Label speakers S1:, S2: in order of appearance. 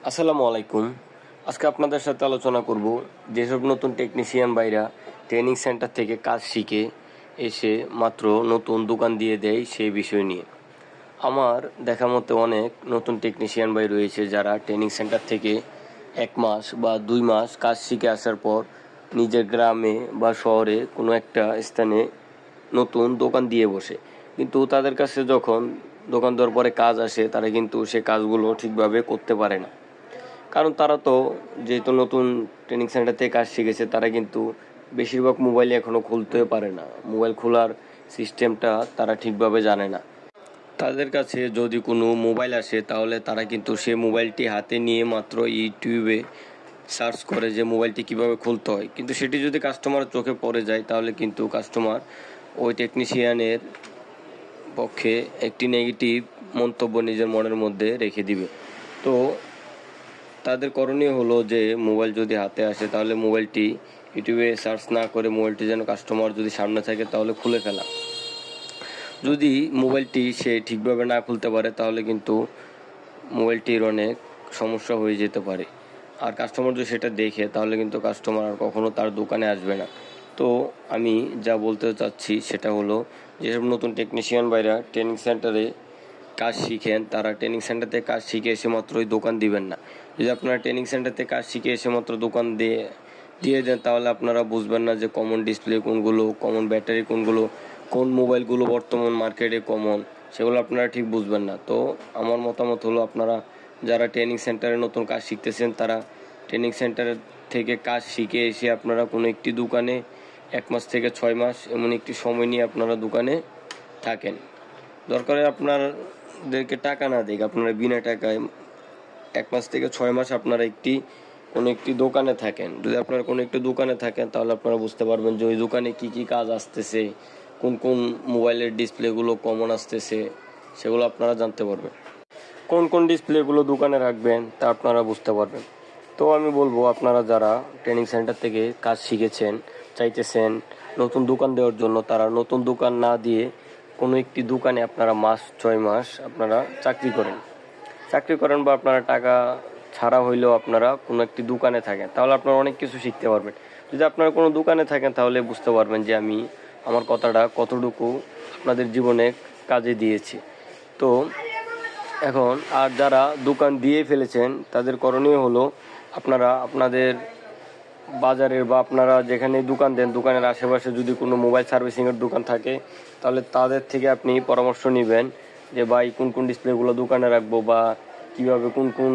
S1: আসসালামু আলাইকুম। আজকে আপনাদের সাথে আলোচনা করব যেসব নতুন টেকনিশিয়ান ভাইরা ট্রেনিং সেন্টার থেকে কাজ শিখে এসে মাত্র নতুন দোকান দিয়ে দেয় সেই বিষয় নিয়ে। আমার দেখা মতে অনেক নতুন টেকনিশিয়ান ভাই রয়েছে যারা ট্রেনিং সেন্টার থেকে 1 মাস বা 2 মাস কাজ শিখে আসার পর নিজের গ্রামে বা শহরে কোনো একটা স্থানে নতুন দোকান দিয়ে বসে, কিন্তু তাদের কাছে যখন দোকান দেওয়ার পরে কাজ আসে তারা কিন্তু সে কাজগুলো ঠিকভাবে করতে পারে না। কারণ তারা তো যেহেতু নতুন ট্রেনিং সেন্টার থেকে কাজ শিখেছে, তারা কিন্তু বেশিরভাগ মোবাইল এখনও খুলতে পারে না। মোবাইল খোলার সিস্টেমটা তারা ঠিকভাবে জানে না। তাদের কাছে যদি কোনো মোবাইল আসে তাহলে তারা কিন্তু সে মোবাইলটি হাতে নিয়ে মাত্র ইউটিউবে সার্চ করে যে মোবাইলটি কিভাবে খুলতে হয়, কিন্তু সেটি যদি কাস্টমারের চোখে পড়ে যায় তাহলে কিন্তু কাস্টমার ওই টেকনিশিয়ানের পক্ষে একটি নেগেটিভ মন্তব্য নিজের মনের মধ্যে রেখে দিবে। তো তাদের করণীয় হলো যে মোবাইল যদি হাতে আসে তাহলে মোবাইলটি ইউটিউবে সার্চ না করে মোবাইলটি যেন কাস্টমার যদি সামনে থাকে তাহলে খুলে ফেলা। যদি মোবাইলটি সে ঠিকভাবে না খুলতে পারে তাহলে কিন্তু মোবাইলটির অনেক সমস্যা হয়ে যেতে পারে। আর কাস্টমার যদি সেটা দেখে তাহলে কিন্তু কাস্টমার আর কখনো তার দোকানে আসবে না। তো আমি যা বলতে চাচ্ছি সেটা হলো, যেসব নতুন টেকনিশিয়ান ভাইরা ট্রেনিং সেন্টারে কাজ শিখেন তারা ট্রেনিং সেন্টার থেকে কাজ শিখে এসে মাত্রই দোকান দিবেন না। যদি আপনারা ট্রেনিং সেন্টার থেকে কাজ শিখে এসে মাত্র দোকান দিয়ে দেন তাহলে আপনারা বুঝবেন না যে কমন ডিসপ্লে কোনগুলো, কমন ব্যাটারি কোনগুলো, কোন মোবাইলগুলো বর্তমান মার্কেটে কমন, সেগুলো আপনারা ঠিক বুঝবেন না। তো আমার মতামত হলো, আপনারা যারা ট্রেনিং সেন্টারে নতুন কাজ শিখতেছেন তারা ট্রেনিং সেন্টার থেকে কাজ শিখে এসে আপনারা কোনো একটি দোকানে 1 মাস থেকে 6 মাস এমন একটি সময় নিয়ে আপনারা দোকানে থাকেন। দরকারে আপনাদেরকে টাকা না দিক, আপনারা বিনা টাকায় 1 মাস থেকে 6 মাস আপনারা কোনো একটি দোকানে থাকেন। যদি আপনারা কোনো একটি দোকানে থাকেন তাহলে আপনারা বুঝতে পারবেন যে ওই দোকানে কী কী কাজ আসতেছে, কোন কোন মোবাইলের ডিসপ্লেগুলো কমন আসতেছে, সেগুলো আপনারা জানতে পারবেন। কোন কোন ডিসপ্লেগুলো দোকানে রাখবেন তা আপনারা বুঝতে পারবেন। তো আমি বলবো, আপনারা যারা ট্রেনিং সেন্টার থেকে কাজ শিখেছেন, চাইতেছেন নতুন দোকান দেওয়ার জন্য, তারা নতুন দোকান না দিয়ে কোনো একটি দোকানে আপনারা 6 মাস আপনারা চাকরি করেন বা আপনারা টাকা ছাড়া হইলেও আপনারা কোনো একটি দোকানে থাকেন, তাহলে আপনারা অনেক কিছু শিখতে পারবেন। যদি আপনারা কোনো দোকানে থাকেন তাহলে বুঝতে পারবেন যে আমার কথাটা কতটুকু আপনাদের জীবনে কাজে দিয়েছে। তো এখন আর যারা দোকান দিয়ে ফেলেছেন তাদের করণীয় হলো, আপনারা আপনাদের বাজারের বা আপনারা যেখানে দোকান দেন দোকানের আশেপাশে যদি কোনো মোবাইল সার্ভিসিংয়ের দোকান থাকে তাহলে তাদের থেকে আপনি পরামর্শ নেবেন যে ভাই কোন কোন ডিসপ্লেগুলো দোকানে রাখবো বা কীভাবে কোন কোন